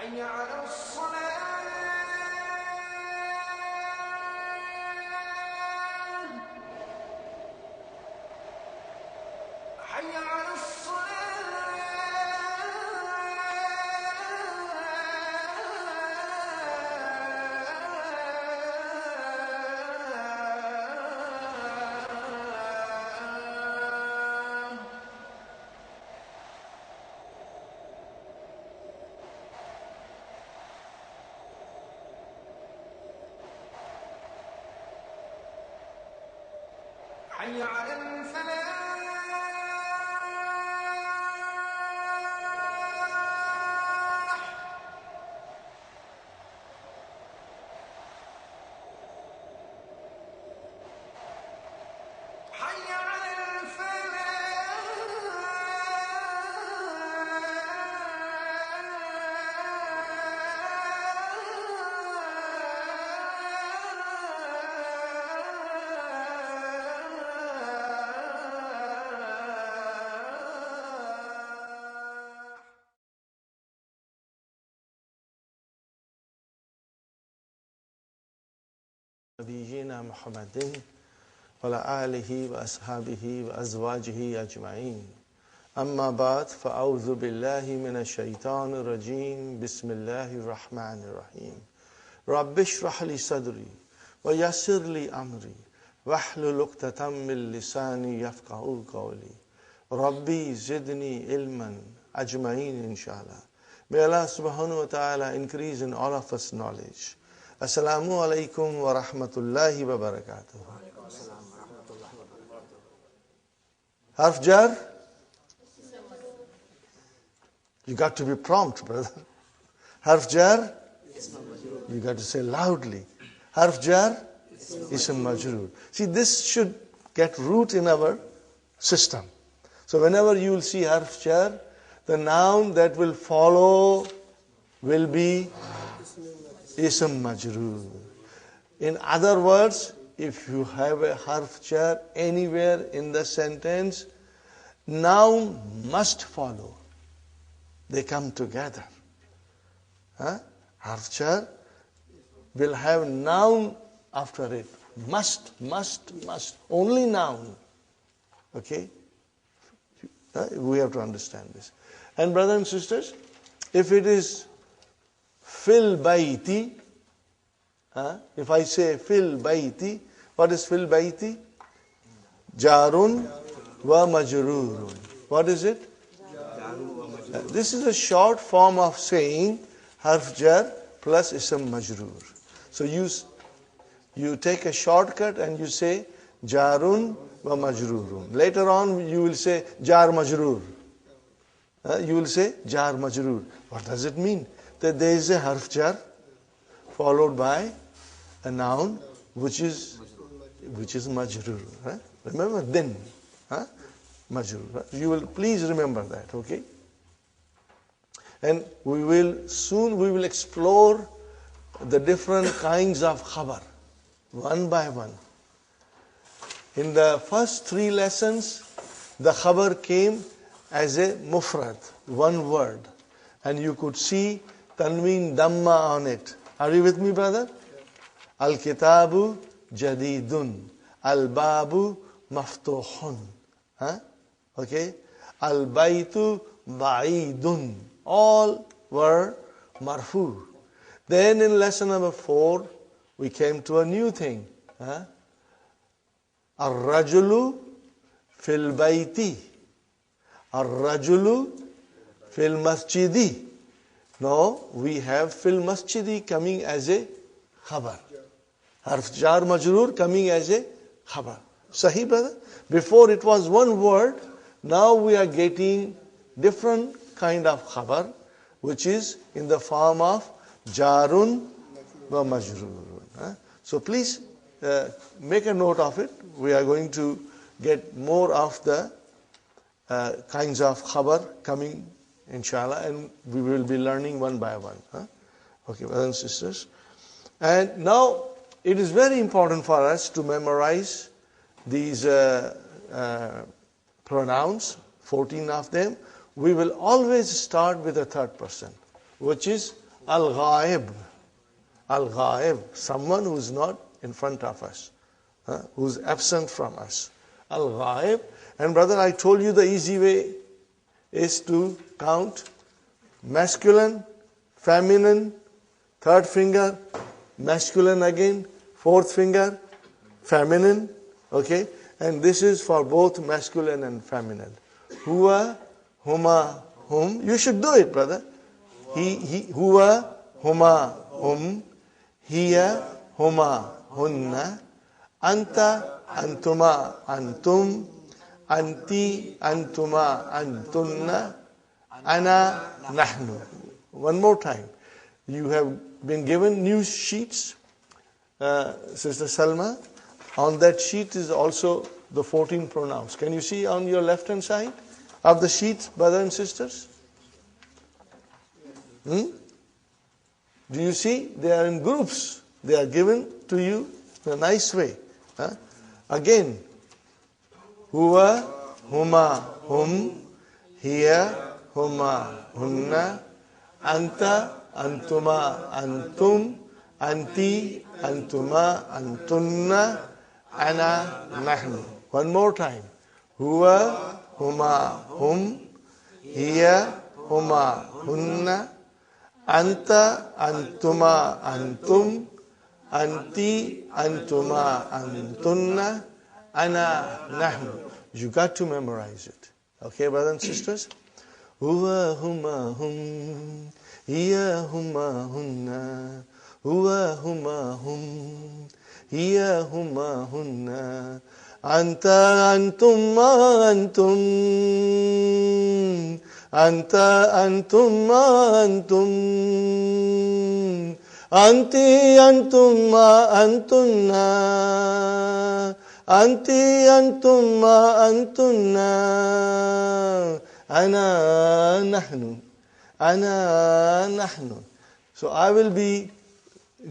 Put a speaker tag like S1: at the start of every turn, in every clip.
S1: حي على الصلاة حي على حي على الفلاح حي على
S2: نبينا محمد وعلى آله وأصحابه وأزواجه أجمعين أما بعد فأعوذ بالله من الشيطان الرجيم بسم الله الرحمن الرحيم رب اشرح لي صدري ويسر لي أمري واحلل عقدة من لساني يفقهوا قولي ربي زدني علما أجمعين inshallah. May Allah subhanahu wa ta'ala increase in all of us knowledge. Assalamu alaikum wa rahmatullahi wa barakatuh. Harf jar? You got to be prompt, brother. Harf jar? You got to say loudly. Harf jar? Ism majroor. See, this should get root in our system. So whenever you will see harf jar, the noun that will follow will be Ism majroor. In other words, if you have a harf jar anywhere in the sentence, noun must follow. They come together. Harf jar will have noun after it. Must. Only noun. Okay? We have to understand this. And brothers and sisters, if it is fil bayti, if I say fil bayti, what is fil bayti? Jarun wa majrurun. What is it? This is a short form of saying harf jar plus ism majrur. So you take a shortcut and you say jarun wa majrurun. Later on you will say jar majrur. You will say jar majrur. What does it mean? That there is a harf jar followed by a noun which is majrur. Remember then, majrur. You will please remember that, okay? And we will explore the different kinds of khabar. one by one. In the first 3 lessons, the khabar came as a mufrad, one word. And you could see tanween damma on it. Are you with me, brother? Al-kitabu jadidun. Al-babu maftuhun. Okay? Al-baytu ba'idun. All were marfu. Then in lesson number 4, we came to a new thing. Ar-rajulu fil bayti. Ar-rajulu fil masjidi. Now we have fil masjidi coming as a khabar. Harf jar majroor coming as a khabar. Sahih, brother? Before it was one word. Now we are getting different kind of khabar, which is in the form of jarun wa majrurun. So please make a note of it. We are going to get more of the kinds of khabar coming, inshallah, and we will be learning one by one. Okay, brothers and sisters. And now it is very important for us to memorize these pronouns, 14 of them. We will always start with the third person, which is al-ghaib. Al-ghaib, someone who is not in front of us, who is absent from us. Al-ghaib. And brother, I told you the easy way is to count masculine, feminine, third finger, masculine again, fourth finger, feminine. Okay? And this is for both masculine and feminine. Huwa, huma, hum. You should do it, brother. He, huwa, huma, hum. Hiya, huma, hunna. Anta, antuma, antum. Anti, antuma, antunna. Ana, nahnu. One more time. You have been given new sheets, Sister Salma. On that sheet is also the 14 pronouns. Can you see on your left hand side of the sheet, brothers and sisters? Do you see? They are in groups. They are given to you in a nice way. Again, huwa, huma, hum, hiya, huma, hunna, anta, antuma, antum, anti, antuma, antunna, ana, nahnu. One more time. Huwa, huma, hum, hiya, huma, hunna, anta, antuma, antum, anti, antuma, antunna, ana, nahnu. You got to memorize it. Okay, brothers and sisters? Huwa, huma, hum, hiya, huma, hunna, huwa, huma, hum, hiya, huma, hunna, anta, antum, antum, anta, antum, antum, anti, antum, antunna, anti, antum, antunna, ana, nahnu, ana, nahnu. So I will be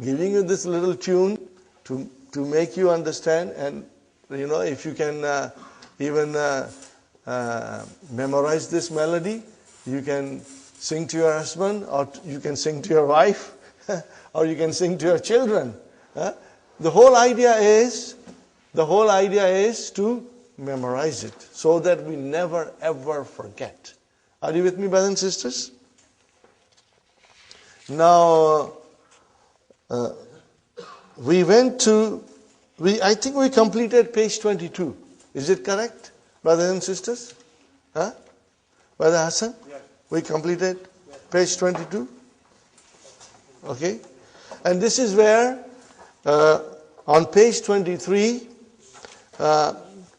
S2: giving you this little tune to make you understand, and if you can even memorize this melody, you can sing to your husband, or you can sing to your wife, or you can sing to your children. The whole idea is to memorize it so that we never ever forget. Are you with me, brothers and sisters? Now, I think we completed page 22. Is it correct, brothers and sisters? Brother Hassan? Yes. We completed page 22? Okay. And this is where, on page 23,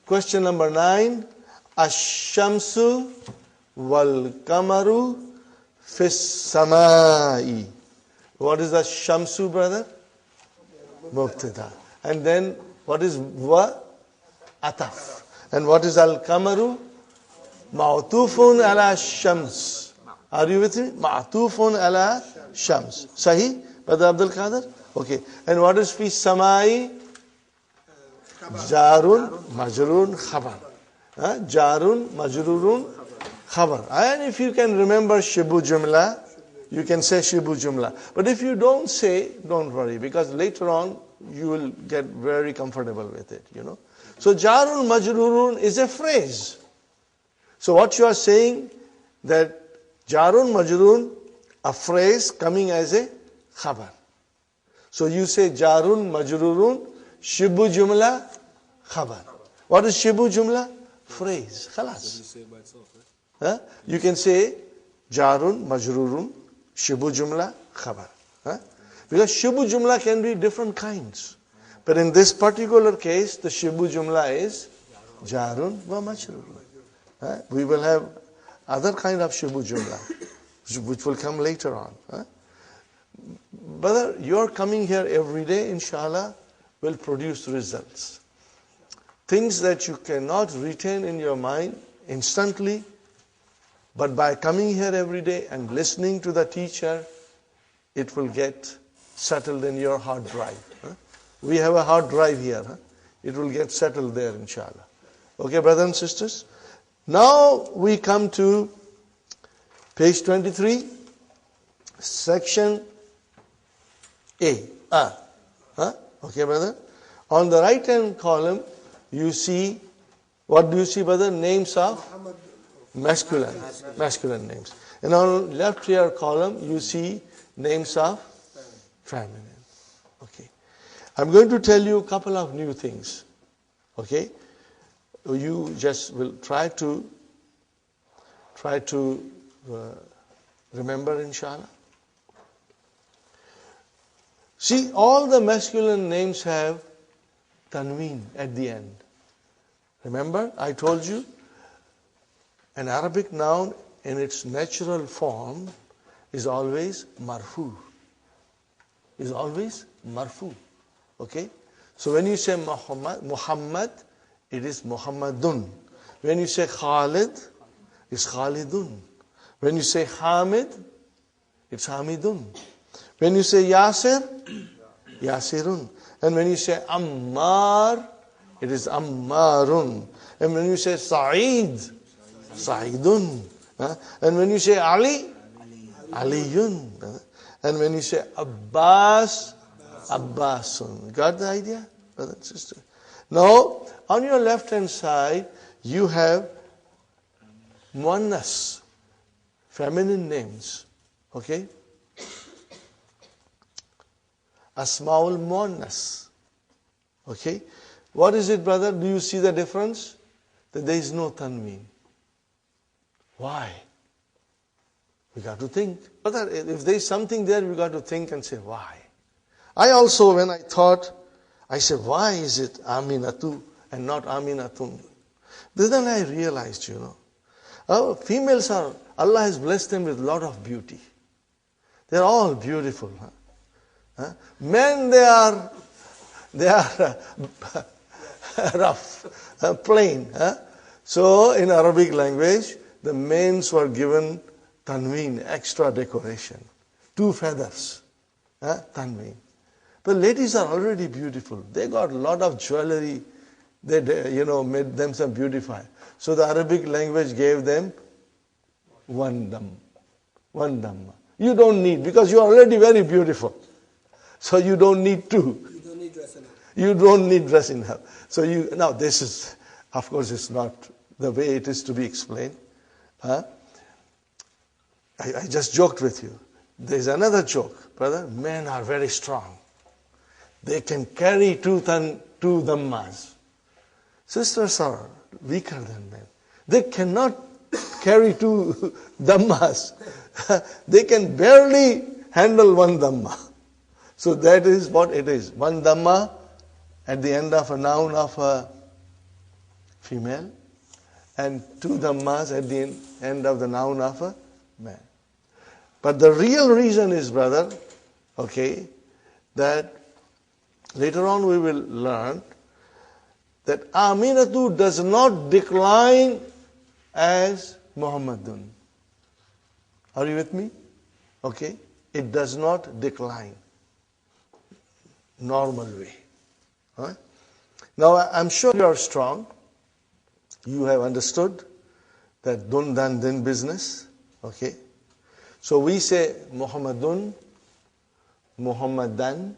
S2: question number 9, Ash-shamsu wal-kamaru fis-samai. What is the shamsu, brother? Mubtada. And then what is wa? Ataf. And what is al-kamaru? Ma'tufun ala shams. Are you with me? Ma'tufun ala shams. Sahih, Brother Abdul Qadir? Okay. And what is fi samai? Jarun, Majrurun, Khabar. Jarun, Majrurun, Khabar. And if you can remember Shibu Jumla, you can say Shibu Jumla. But if you don't say, don't worry, because later on you will get very comfortable with it, So Jarun, Majrurun is a phrase. So what you are saying, that Jarun, Majrurun, a phrase coming as a Khabar. So you say Jarun, Majrurun, Shibu Jumla, Khabar. What is Shibu Jumla? Phrase. Khalas. You can say Jarun, Majrurun, Shibu Jumla, Khabar. Because Shibu Jumla can be different kinds. But in this particular case, the Shibu Jumla is Jarun wa Majrurun. We will have other kind of Shibu Jumla, which will come later on. Brother, your coming here every day, inshallah, will produce results. Things that you cannot retain in your mind instantly, but by coming here every day and listening to the teacher, it will get settled in your hard drive. We have a hard drive here. It will get settled there, inshallah. Okay, brothers and sisters? Now we come to page 23, section A. Okay, brother? On the right hand column, you see, what do you see, brother? Names of masculine names. And on left here column, you see names of feminine. Okay. I'm going to tell you a couple of new things. Okay. You just will try to remember, inshallah. See, all the masculine names have tanween at the end. Remember, I told you, an Arabic noun in its natural form is always marfu. Is always marfu. Okay? So when you say Muhammad, it is Muhammadun. When you say Khalid, it's Khalidun. When you say Hamid, it's Hamidun. When you say Yasir, Yasirun. And when you say Ammar, it is Ammarun. And when you say Sa'id, Sa'idun. And when you say Ali, Aliyun. And when you say Abbas, Abbasun. Got the idea, brother and sister? Now, on your left hand side, you have muannas, feminine names. Okay? Asmaul muannas. Okay? What is it, brother? Do you see the difference? That there is no tanween. Why? We got to think. Brother, if there is something there, we got to think and say, why? I also, when I thought, I said, why is it Aminatu and not Aminatun? Then I realized, females are, Allah has blessed them with a lot of beauty. They're all beautiful. Men, they are rough, plain. So in Arabic language, the males were given tanween, extra decoration. 2 feathers, tanween. But ladies are already beautiful. They got a lot of jewelry. They, made themselves beautified. So the Arabic language gave them one dhamma. You don't need, because you're already very beautiful. So you don't need two.
S3: You don't need dressing up.
S2: You don't need dressing up. So now this is, of course, it's not the way it is to be explained. I just joked with you. There's another joke, brother. Men are very strong. They can carry two dhammas. Sisters are weaker than men. They cannot carry 2 dhammas. They can barely handle 1 dhamma. So that is what it is. 1 dhamma at the end of a noun of a female, and 2 dhammas at the end of the noun of a man. But the real reason is, brother, okay, that later on we will learn that Aminatu does not decline as Muhammadun. Are you with me? Okay? It does not decline. Normal way. Now, I'm sure you are strong. You have understood that dun, dan, din business. Okay? So we say Muhammadun, Muhammadan,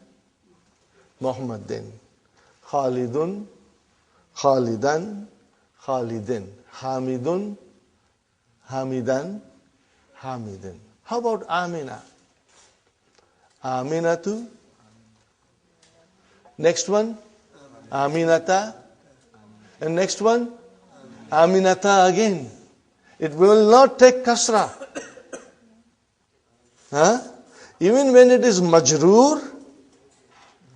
S2: Muhammadin. Khalidun, Khalidan, Khalidin. Hamidun, Hamidan, Hamidin. How about Amina? Aminatu. Next one, Aminata. And next one, Aminata again. It will not take kasra. Huh? Even when it is majroor,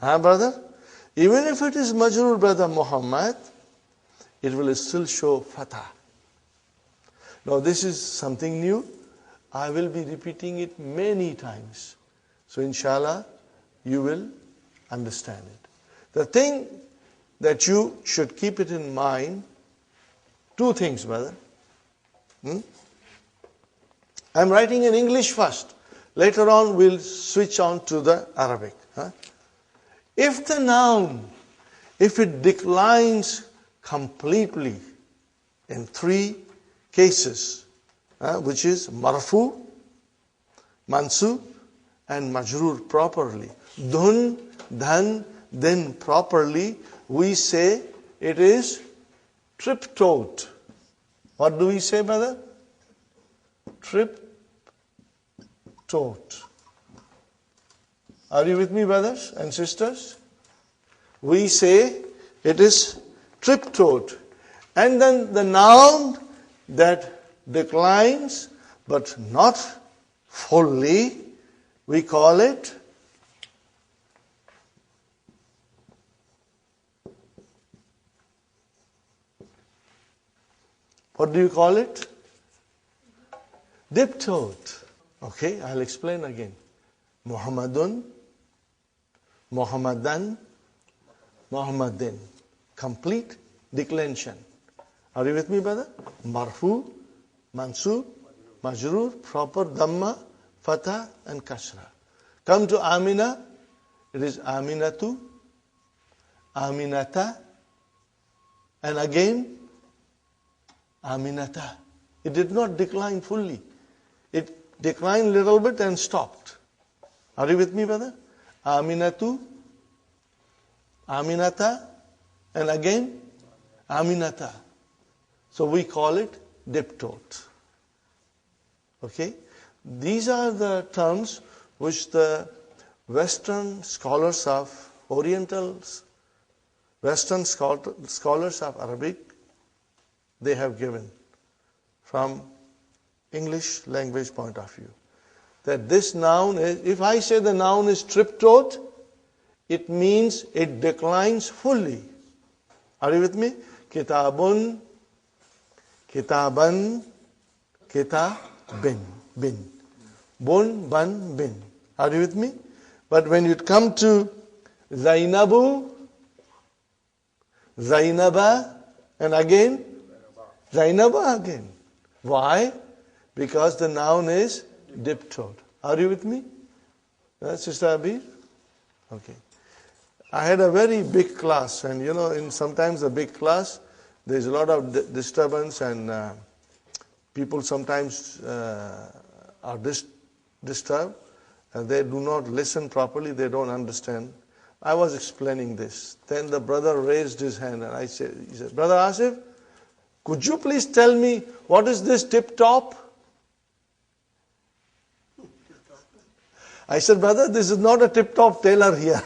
S2: huh, brother? Even if it is majroor, brother Muhammad, it will still show fatah. Now this is something new. I will be repeating it many times. So inshallah, you will understand it. The thing that you should keep it in mind, two things, brother. I'm writing in English first. Later on, we'll switch on to the Arabic. If the noun, if it declines completely in three cases, which is marfu, mansub, and majroor properly, dun, dhan, then properly, we say it is triptote. What do we say, brother? Triptote. Are you with me, brothers and sisters? We say it is triptote. And then the noun that declines but not fully, we call it what do you call it? Diptote. Okay, I'll explain again. Muhammadun, Muhammadan, Muhammadin. Complete declension. Are you with me, brother? Marfu, mansub, majroor, proper dhamma, fatha, and kasra. Come to Amina. It is Aminatu, Aminata, and again Aminata. It did not decline fully. It declined a little bit and stopped. Are you with me, brother? Aminatu, Aminata, and again Aminata. So we call it diptote. Okay? These are the terms which the Western scholars of Orientals, Western scholars of Arabic, they have given from English language point of view. That this noun is, if I say the noun is triptote, it means it declines fully. Are you with me? Kitabun, kitaban, kitabin, bin. Bun, ban, bin. Are you with me? But when you come to Zainabu, Zainaba, and again, Zainaba again. Why? Because the noun is diptote. Are you with me? Sister Abir? Okay. I had a very big class, and in sometimes a big class, there's a lot of disturbance, and people sometimes are disturbed, and they do not listen properly, they don't understand. I was explaining this. Then the brother raised his hand, and he said, Brother Asif, could you please tell me what is this tip-top? I said, brother, this is not a tip-top tailor here.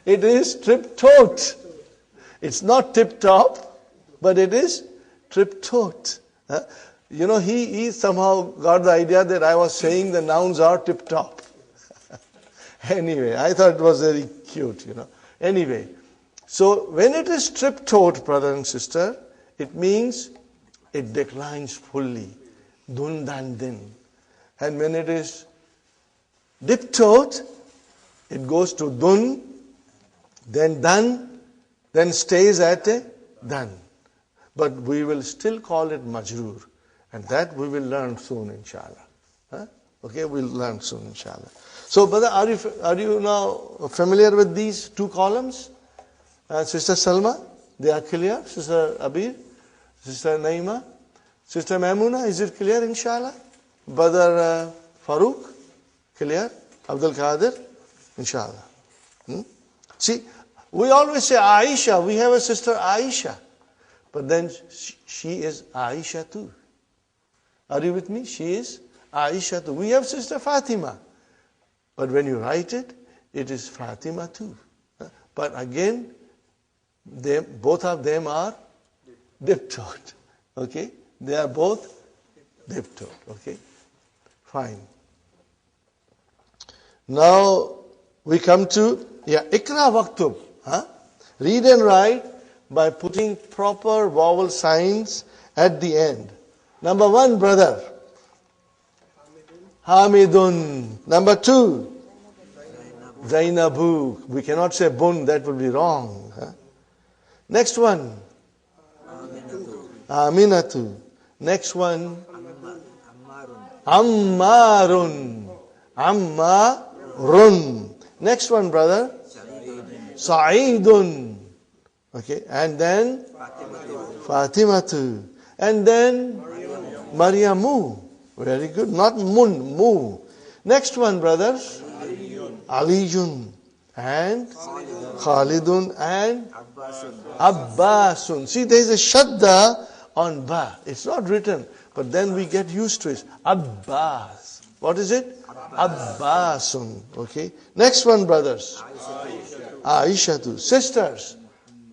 S2: It is trip-tote. It's not tip-top, but it is trip-tote. He somehow got the idea that I was saying the nouns are tip-top. Anyway, I thought it was very cute, Anyway, so when it is trip-tote, brother and sister, it means it declines fully. Dun, dan, din. And when it is diptote, it goes to dun, then dan, then stays at a dan. But we will still call it majroor. And that we will learn soon, inshallah. Okay, we'll learn soon, inshallah. So, brother, are you now familiar with these two columns? Sister Salma, they are clear? Sister Abir? Sister Naima? Sister Maimuna, is it clear, inshallah? Brother Farooq, clear? Abdul Qadir, inshallah. See, we always say Aisha, we have a sister Aisha. But then she is Aisha too. Are you with me? She is Aisha too. We have sister Fatima. But when you write it, it is Fatima too. But again, both of them are diptote. Okay? They are both diptote. Okay? Fine. Now we come to Ikra Waktub. Read and write by putting proper vowel signs at the end. Number 1, brother. Hamidun. Number 2, Zainabu. We cannot say bun, that would be wrong. Next one, Aminatu. Next one, Ammarun. Ammarun. Next one, brother, Sa'idun. Okay, and then Fatimatu. And then Maryamu. Very good. Not mun, mu. Next one, brothers, Aliyun. And Khalidun and Abbasun. See, there is a shadda on ba. It's not written, but then we get used to it. Abbas. What is it? Abbasun. Okay. Next one, brothers. Aishatu. Sisters.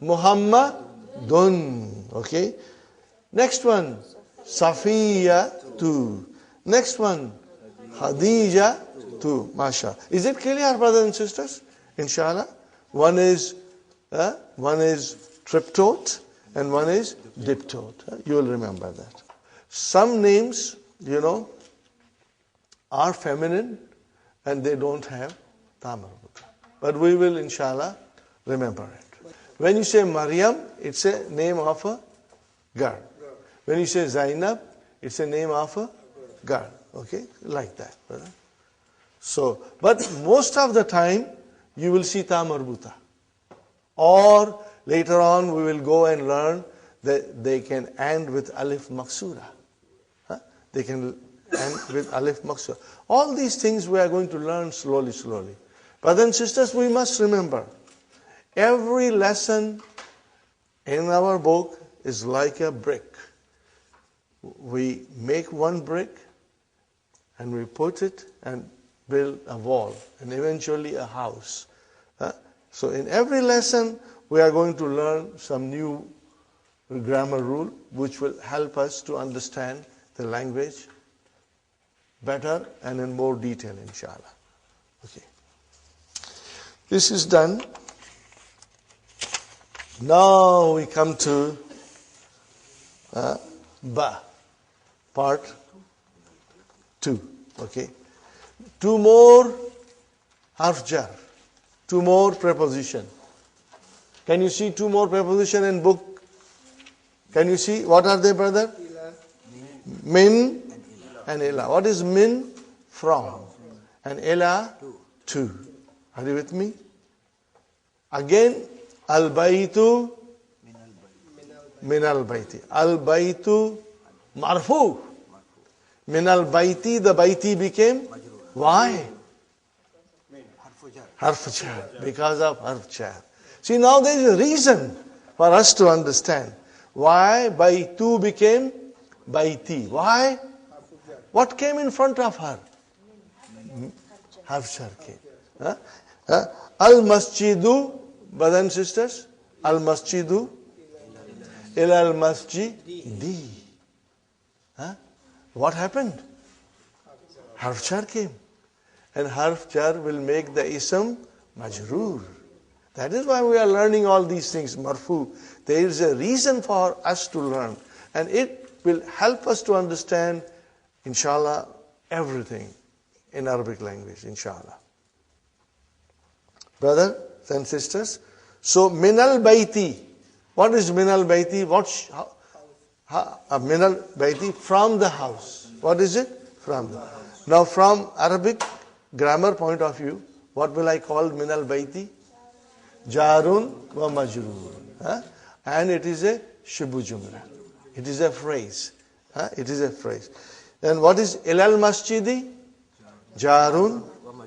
S2: Muhammadun. Okay. Next one. Safiya tu. Next one. Khadija tu. Masha. Is it clear, brothers and sisters? Inshallah. One is triptote and one is diptote. You will remember that. Some names, are feminine and they don't have tamarbuta. But we will, inshallah, remember it. When you say Maryam, it's a name of a girl. When you say Zainab, it's a name of a girl. Okay? Like that, brother. So, but most of the time, you will see ta marbuta. Or later on, we will go and learn that they can end with alif maksura. They can end with alif maksura. All these things we are going to learn slowly. Brothers and sisters, we must remember, every lesson in our book is like a brick. We make one brick and we put it and build a wall and eventually a house. So in every lesson we are going to learn some new grammar rule which will help us to understand the language better and in more detail, inshallah. Okay. This is done. Now we come to ba, part 2. Okay. 2 more harf jar, 2 more preposition. Can you see 2 more preposition in book? Can you see? What are they, brother? Min and ila. What is min? From. And ila? To. Are you with me? Again, al-baytu min al-bayti. Al-baytu marfu. Min al-bayti, the bayti became? Why? Harf jar. Because of harf jar. See, now there is a reason for us to understand why baytu became bayti. Why? What came in front of her? Harf jar came. Al-masjidu, brothers and sisters, al-masjidu ila al-masjidi. What happened? Harf jar came. And harf jar will make the ism majroor. That is why we are learning all these things, marfu. There is a reason for us to learn. And it will help us to understand, inshallah, everything in Arabic language, inshallah. Brothers and sisters, so minal bayti. What is minal bayti? Minal bayti, from the house. What is it? From the house. Now from Arabic grammar point of view, what will I call minal bayti? Jarun wa majrur. And it is a shibu jumla. It is a phrase. It is a phrase. And what is ilal masjidi? Jarun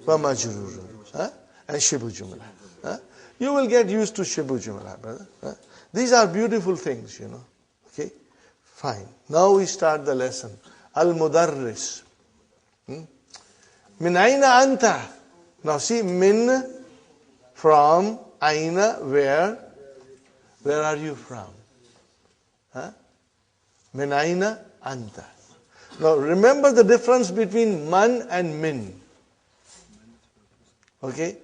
S2: wa majrur. And shibu jumla. You will get used to shibu jumla, brother. These are beautiful things, Okay? Fine. Now we start the lesson. Al-Mudarris. Min aina anta. Now see, min from, aina, where? Where are you from? Min aina anta. Now remember the difference between man and min. Okay?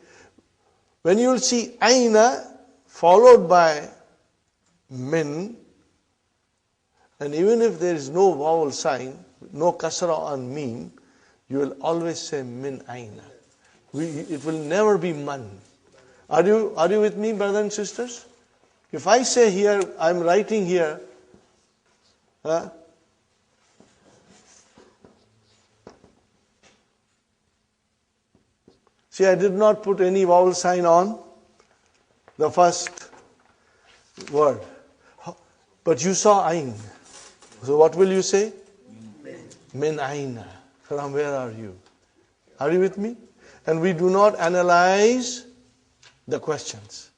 S2: When you will see aina followed by min, and even if there is no vowel sign, no kasra on mim, you will always say min aina. It will never be man. Are you with me, brothers and sisters? If I say here, I'm writing here, see, I did not put any vowel sign on the first word. But you saw ain. So what will you say? Min aina. From where are you? Are you with me? And we do not analyze the questions.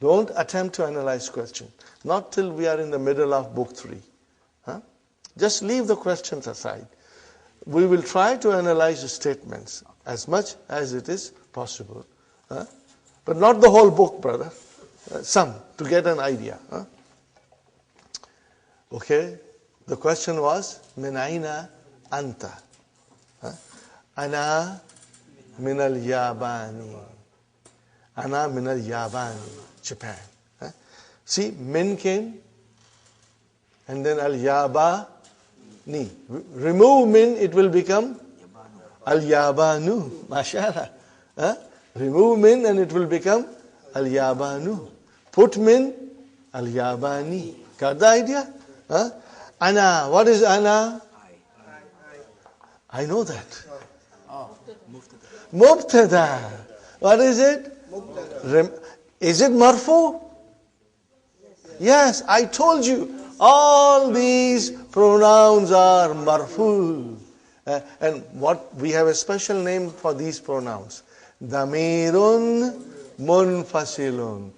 S2: Don't attempt to analyze questions. Not till we are in the middle of book 3. Just leave the questions aside. We will try to analyze the statements as much as it is possible. But not the whole book, brother. Some, to get an idea. Okay? The question was, min aina anta? Ana min al-Yabani. Ana min al-Yabani. Japan. See, min came, and then al-Yabani. Remove min, it will become al-Yabanu. MashaAllah. Remove min and it will become al-Yabanu. Put min, al-Yabani. Got the idea? Ana. What is ana? I know that. Mubtada. What is it? Is it marfu? Yes, I told you. All these pronouns are marfu. And what we have a special name for these pronouns. Damirun munfasilun.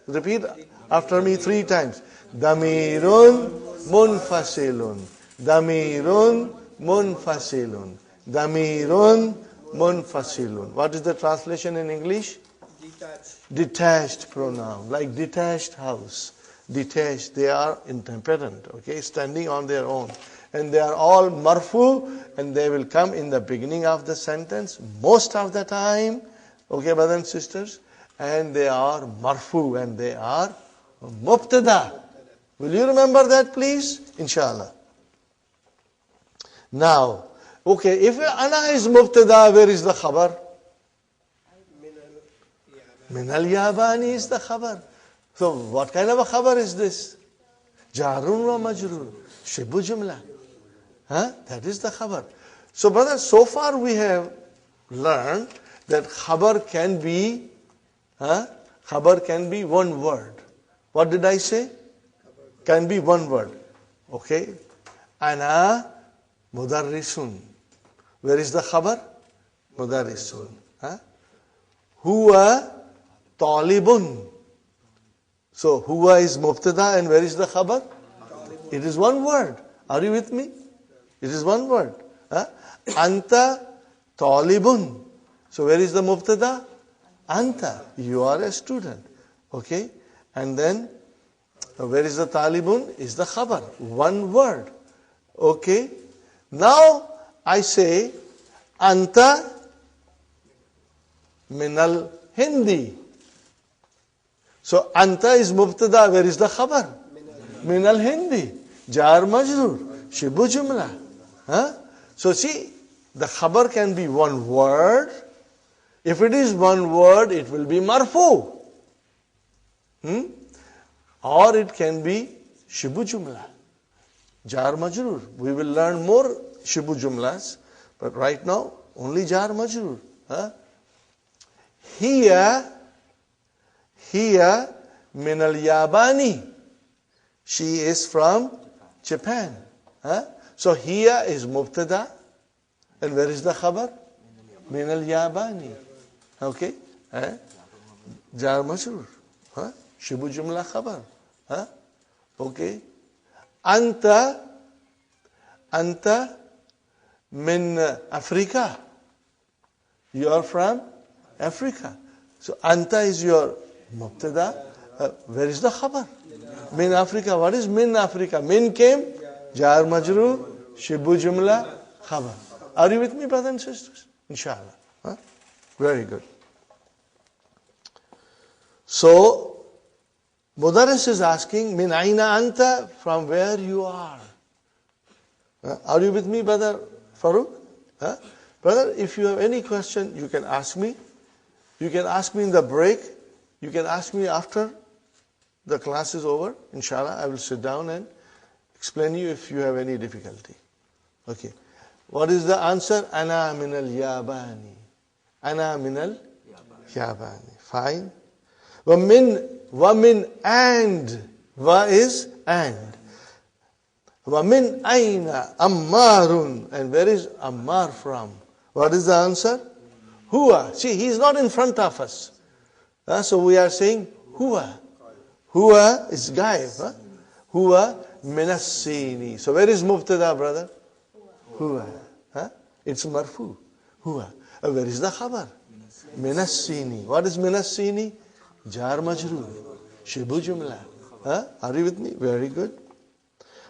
S2: Repeat after me 3 times. Damirun munfasilun. Damirun munfasilun. Damirun munfasilun. What is the translation in English? Detached pronoun. Like detached house. Detached. They are independent. Okay, standing on their own. And they are all marfu, and they will come in the beginning of the sentence most of the time. Okay, brothers and sisters? And they are marfu, and they are mubtada. Will you remember that, please? Inshallah. Now, okay, if ana is mubtada, where is the khabar? Min al-Yabani is the khabar. So, what kind of a khabar is this? Jarun wa majrur. Shibu jumla. That is the khabar. So, brothers, so far we have learned that khabar can be one word. What did I say? Can be one word. Okay. Ana mudarrisun. Where is the khabar? Mudarrisun. Huwa talibun. So, huwa is mubtada, and where is the khabar? It is one word. Are you with me? It is one word. Anta talibun. So where is the mubtada? Anta. You are a student. Okay? And then, where is the talibun? Is the khabar. One word. Okay? Now, I say, Anta minal Hindi. So, Anta is mubtada. Where is the khabar? Minal Hindi. Jar majrur. Shibu jumla. So see, the khabar can be one word. If it is one word, it will be marfu. Or it can be shibu jumla. Jar majrur. We will learn more shibu jumlas. But right now, only jar majrur. Hiya min al-Yabani. She is from Japan. Huh? So hiya is mubtada. And where is the khabar? Min al-Yabani. Okay? Jar majrur. Shibu jumla khabar. Okay? Anta min Africa. You are from Africa. So anta is your mubtada. Where is the khabar? Min Africa. What is min Africa? Min came, jar majrur, shibu jumla, khabar. Are you with me, brothers and sisters? Inshallah. Very good. So, Mudarris is asking, min aina anta, from where you are. Are you with me, brother Farooq? Brother, if you have any question, you can ask me. You can ask me in the break. You can ask me after the class is over. Inshallah, I will sit down and explain you if you have any difficulty. Okay. What is the answer? Ana min al-Yabani. Ana min al-Yabani. Fine. Wa min and. Wa is and. Wa min aina Ammarun. And where is Ammar from? What is the answer? Huwa. See, he is not in front of us. So we are saying Huwa. Huwa is gaib. Huwa minassini. So where is mubtada, brother? Huwa. It's marfu. Huwa. Where is the khabar? Minassini. What is minassini? Jar majrur. Shibu jumla. Are you with me? Very good.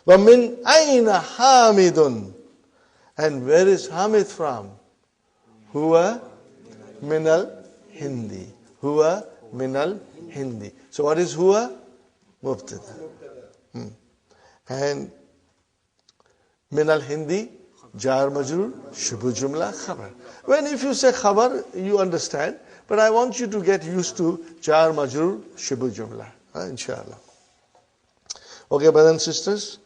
S2: Wa min aina Hamidun. And where is Hamid from? Huwa minal Hindi. Huwa minal Hindi. So what is huwa? Mubtada. And minal Hindi, jar majrur, shibu jumla, khabar. When if you say khabar, you understand. But I want you to get used to jar majrur, shibu jumla. Inshallah. Okay, brothers and sisters.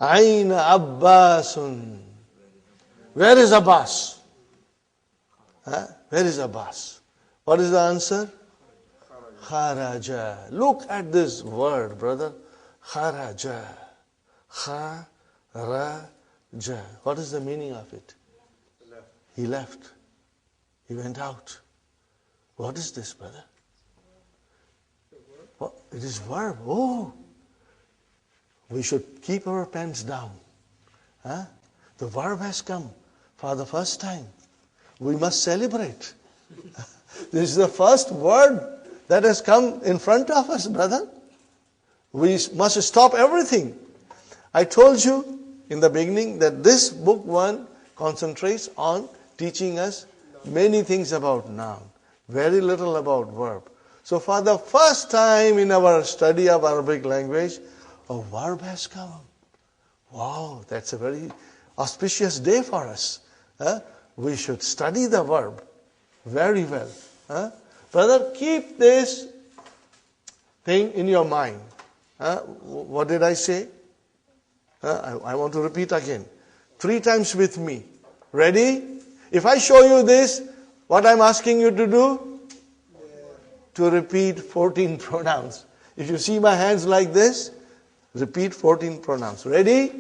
S2: Aina Abbasun. Where is Abbas? Where is Abbas? What is the answer? Kharaja. Look at this word, brother. Kharaja. Kharaja. What is the meaning of it? He left. He went out. What is this, brother? What? It is verb. Oh. We should keep our pens down. The verb has come for the first time. We must celebrate. This is the first word that has come in front of us, brother. We must stop everything. I told you in the beginning that this book 1 concentrates on teaching us many things about noun, very little about verb. So for the first time in our study of Arabic language, a verb has come. Wow, that's a very auspicious day for us. We should study the verb very well. Brother, keep this thing in your mind. What did I say? I want to repeat again. 3 times with me. Ready? If I show you this, what I'm asking you to do? To repeat 14 pronouns. If you see my hands like this, repeat 14 pronouns. Ready?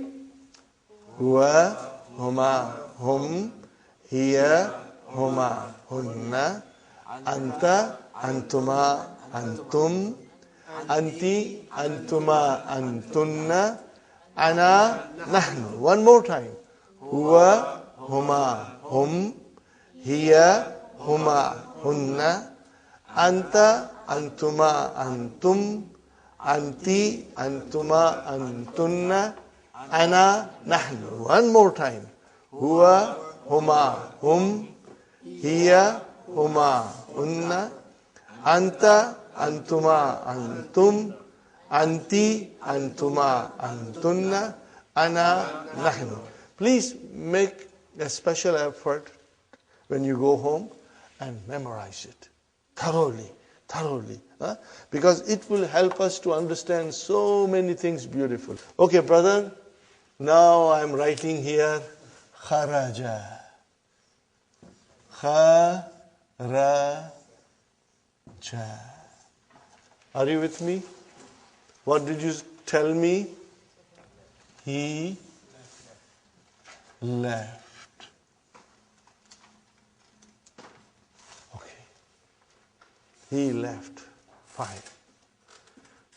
S2: Huwa, huma, hum, hiya, huma, hunna, anta, antuma, antum, anti, antuma, antunna, ana, nahnu. One more time. Huwa, huma, hum, hiya, huma, hunna, anta, antuma, antum, anti, antuma, antunna, ana, nahnu. One more time. Huwa, huma, hum, hiya, huma, hunna, anta, antuma, antum, anti, antuma, antunna, ana, nahnu. Please make a special effort when you go home and memorize it thoroughly. Because it will help us to understand so many things beautiful. Okay, brother, now I'm writing here kharaja. Kharaja. Are you with me? What did you tell me? He left. Okay. He left. Fine.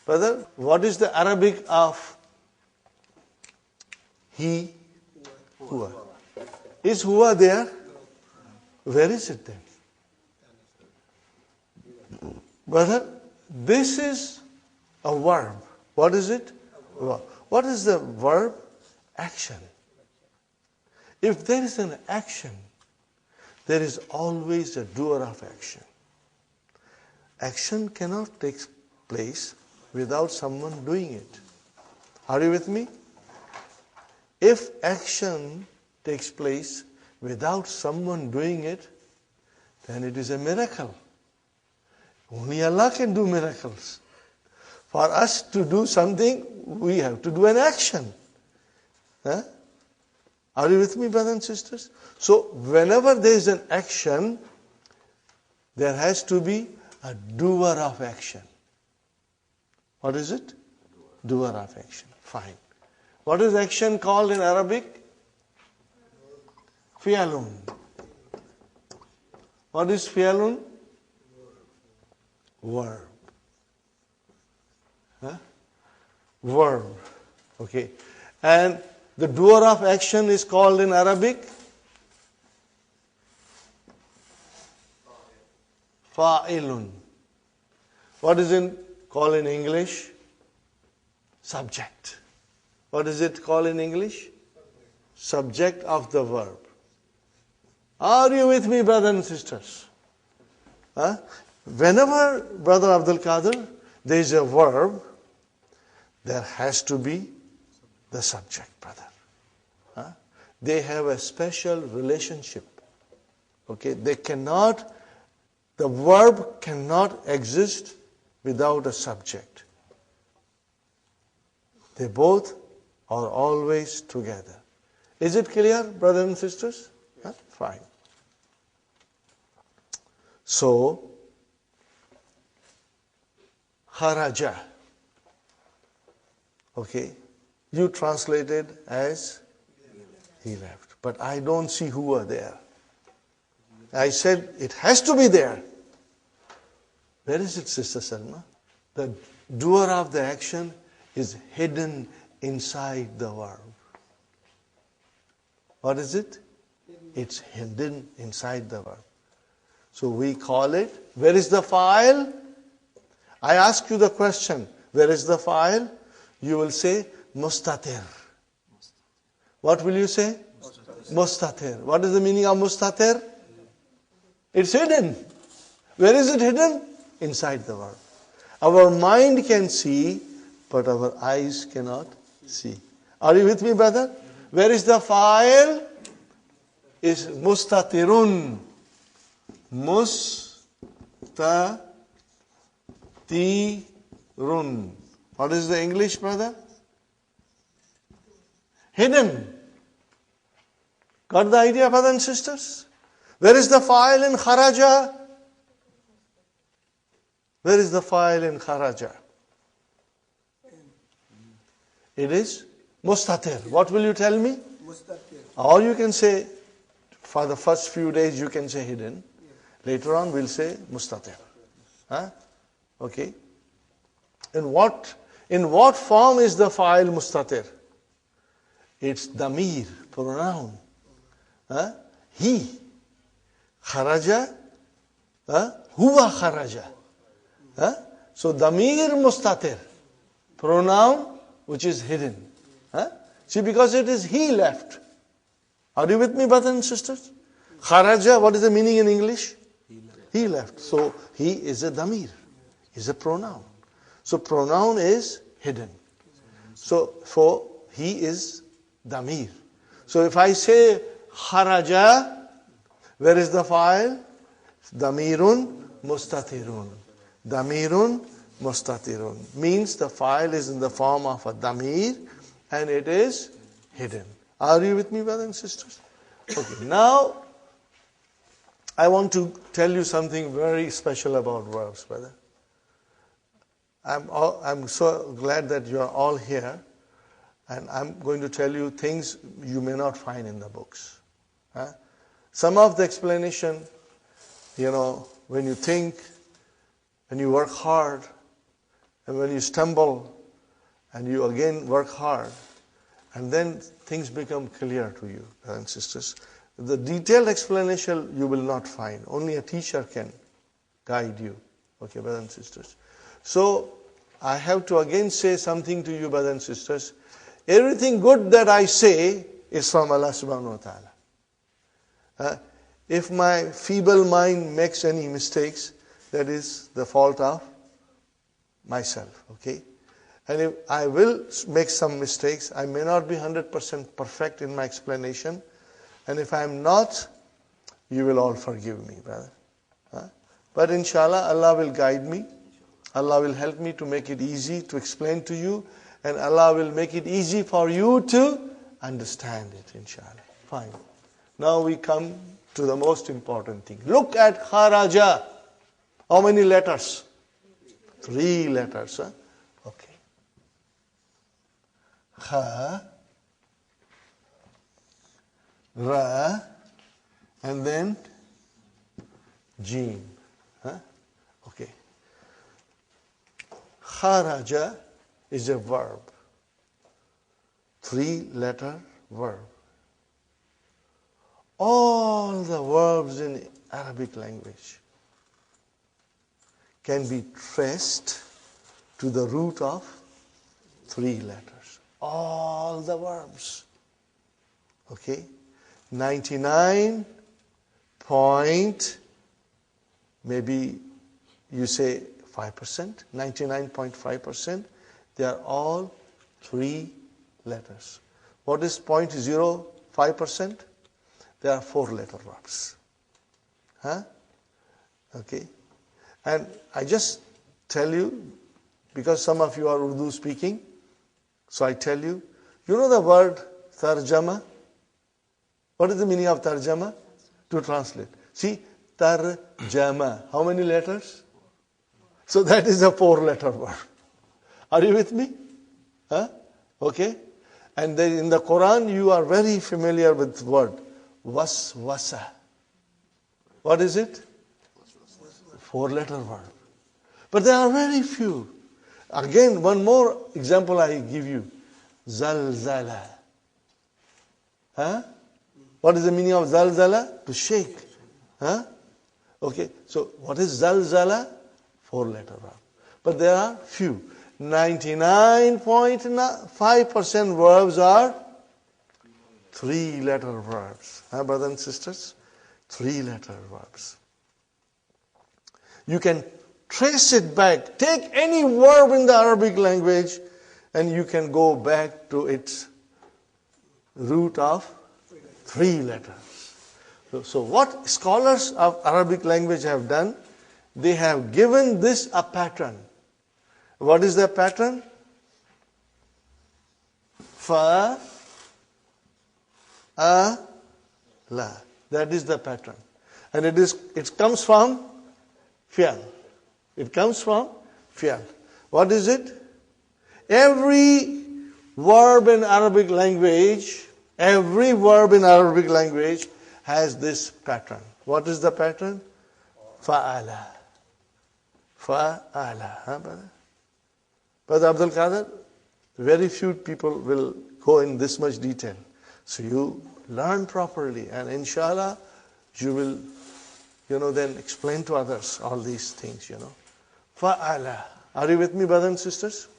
S2: Brother, what is the Arabic of he? Huwa. Is huwa there? Where is it then? Brother, this is a verb. What is it? What is the verb? Action. If there is an action, there is always a doer of action. Action cannot take place without someone doing it. Are you with me? If action takes place without someone doing it, then it is a miracle. Only Allah can do miracles. For us to do something, we have to do an action. Huh? Are you with me, brothers and sisters? So, whenever there is an action, there has to be a doer of action. What is it? Doer of action. Fine. What is action called in Arabic? Fi'alun. What is fi'alun? Verb. Huh? Verb. Okay. And the doer of action is called in Arabic? Fa'ilun. What is it called in English? Subject. What is it called in English? Subject of the verb. Are you with me, brothers and sisters? Huh? Whenever, Brother Abdul Qadir, there is a verb, there has to be the subject, brother. Huh? They have a special relationship. Okay, the verb cannot exist without a subject. They both are always together. Is it clear, brothers and sisters? Huh? Fine. So, kharaja. Okay, you translated as he left. But I don't see huwa there. I said it has to be there. Where is it, Sister Salma? The doer of the action is hidden inside the verb. What is it? It's hidden inside the verb. So we call it, where is the file? I ask you the question, where is the file? You will say, mustatir. What will you say? Mustatir. What is the meaning of mustatir? It's hidden. Where is it hidden? Inside the verb. Our mind can see, but our eyes cannot see. Are you with me, brother? Where is the file? Is mustatirun. Mustatirun. What is the English, brother? Hidden. Got the idea, brothers and sisters? Where is the file in kharaja? Where is the file in kharaja? It is mustatir. What will you tell me?
S1: Mustatir.
S2: Or you can say, for the first few days you can say hidden. Later on we'll say mustatir. Huh? Okay. In what form is the file mustatir? It's damir, pronoun. Huh? He. Kharaja. Huwa kharaja. Huh? So damir mustatir. Pronoun which is hidden. Huh? See, because it is he left. Are you with me, brothers and sisters? Kharaja, what is the meaning in English? He left. So he is a damir. Is a pronoun. So pronoun is hidden. So for he is damir. So if I say kharaja, where is the file? Damirun mustatirun. Damirun mustatirun. Means the file is in the form of a damir and it is hidden. Are you with me, brothers and sisters? Okay, now I want to tell you something very special about verbs, brother. I'm so glad that you are all here, and I'm going to tell you things you may not find in the books. Some of the explanation, when you think, when you work hard, and when you stumble, and you again work hard, and then things become clear to you, brothers and sisters. The detailed explanation you will not find. Only a teacher can guide you. Okay, brothers and sisters. So, I have to again say something to you, brothers and sisters. Everything good that I say is from Allah subhanahu wa ta'ala. If my feeble mind makes any mistakes, that is the fault of myself. Okay? And if I will make some mistakes, I may not be 100% perfect in my explanation. And if I am not, you will all forgive me, brother. But inshallah, Allah will guide me. Allah will help me to make it easy to explain to you. And Allah will make it easy for you to understand it, inshallah. Fine. Now we come to the most important thing. Look at kharaja. How many letters? 3 letters. Okay. Kha, Ra, and then Jim. Okay. Kharaja is a verb. 3-letter verb. All the verbs in Arabic language can be traced to the root of 3 letters. All the verbs. Okay? 99 point, maybe you say 5%, 99.5%, they are all 3 letters. What is 0.05%? They are 4-letter verbs. Okay? And I just tell you, because some of you are Urdu speaking, so I tell you, you know the word tarjama? What is the meaning of tarjama? To translate. See, tarjama. How many letters? So that is a 4-letter word. Are you with me? Okay? And then in the Quran, you are very familiar with the word waswasa. What is it? 4-letter word. But there are very few. Again, one more example I give you. Zalzala. What is the meaning of zalzala? To shake. Okay, so what is zalzala? 4-letter verb. But there are few. 99.5% verbs are 3-letter verbs. Brothers and sisters? 3-letter verbs. You can trace it back. Take any verb in the Arabic language and you can go back to its root of 3 letters. So what scholars of Arabic language have done, they have given this a pattern. What is the pattern? Fa, a, la. That is the pattern. And it comes from fi'al. It comes from fi'al. What is it? Every verb in Arabic language has this pattern. What is the pattern? Fa'ala. Fa'ala. Brother? Brother Abdul Qadir, very few people will go in this much detail. So you learn properly and inshallah you will, then explain to others all these things, Fa'ala. Are you with me, brothers and sisters?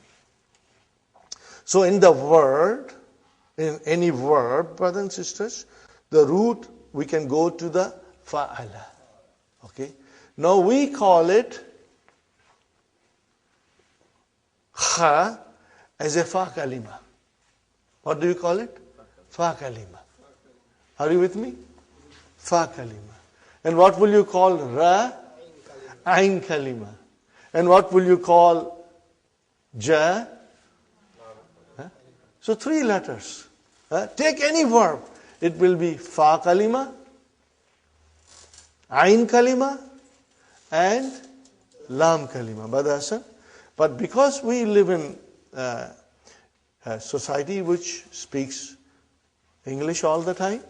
S2: So in the word, in any verb, brothers and sisters, the root, we can go to the fa'ala. Okay? Now we call it kha as a fa kalima. What do you call it? Fa kalima. Are you with me? Fa kalima. And what will you call ra? Ain kalima. And what will you call ja? So 3 letters. Take any verb. It will be fa kalima, ain kalima, and lam kalima. Brother Hassan. But because we live in a society which speaks English all the time,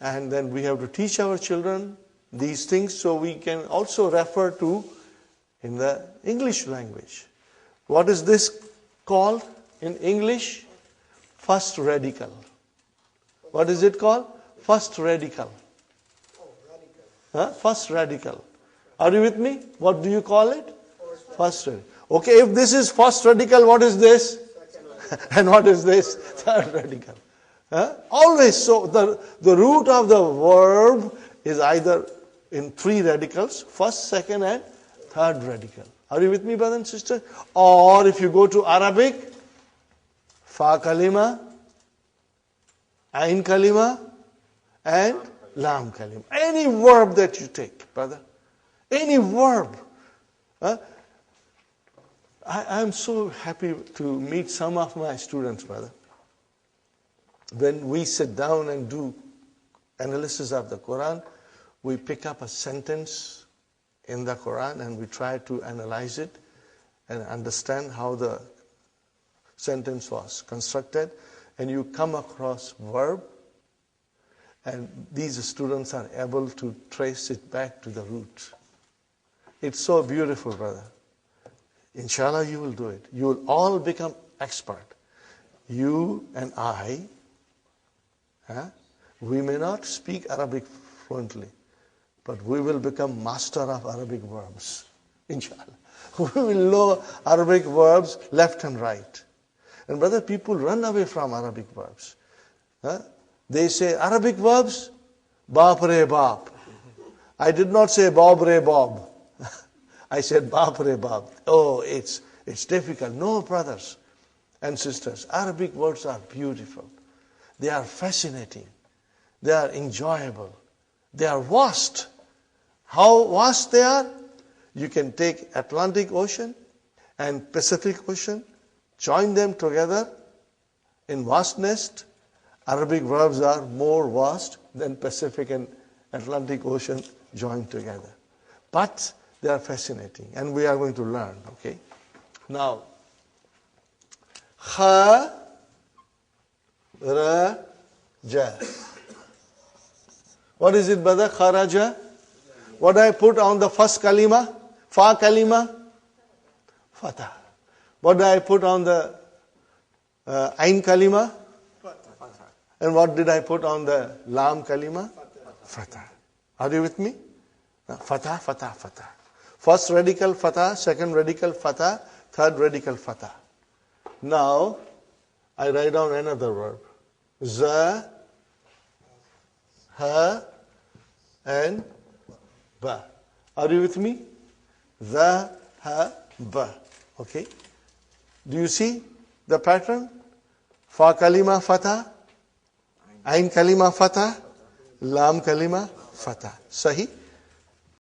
S2: and then we have to teach our children these things, so we can also refer to in the English language. What is this called in English? First radical. What is it called? First radical. First radical. Are you with me? What do you call it? First radical. Okay, if this is first radical, what is this? And what is this? Third radical. Always so. The root of the verb is either in three radicals, first, second, and third radical. Are you with me, brother and sister? Or if you go to Arabic, fa kalima, ain kalima, and lam kalima. Any verb that you take, brother. Any verb. I am so happy to meet some of my students, brother. When we sit down and do analysis of the Quran, we pick up a sentence in the Quran and we try to analyze it and understand how the sentence was constructed. And you come across verb, and these students are able to trace it back to the root. It's so beautiful, brother. Inshallah, you will do it. You will all become expert. You and I, we may not speak Arabic fluently, but we will become master of Arabic verbs. Inshallah. We will know Arabic verbs left and right. And brother, people run away from Arabic verbs. They say Arabic verbs, Baap re Baap. I did not say Bob re Bob. I said Baap re Baap. Oh, it's difficult. No, brothers and sisters, Arabic words are beautiful. They are fascinating. They are enjoyable. They are vast. How vast they are? You can take Atlantic Ocean and Pacific Ocean, join them together in vastness. Arabic verbs are more vast than Pacific and Atlantic Ocean joined together. But they are fascinating, and we are going to learn, okay? Now, kha, ra, ja. What is it, brother? Kharaja? What do I put on the first kalima? Fa kalima? Fatah. What do I put on the ain kalima? And what did I put on the lam kalima? Fatah. Are you with me? Fatah, fatah, fatah. First radical fatah, second radical fatah, third radical fatah. Now, I write down another verb. Za, ha, and ba. Are you with me? Za, ha, ba. Okay? Do you see the pattern? Fa kalima fatah, ain kalima fatah, lam kalima fatah. Sahi?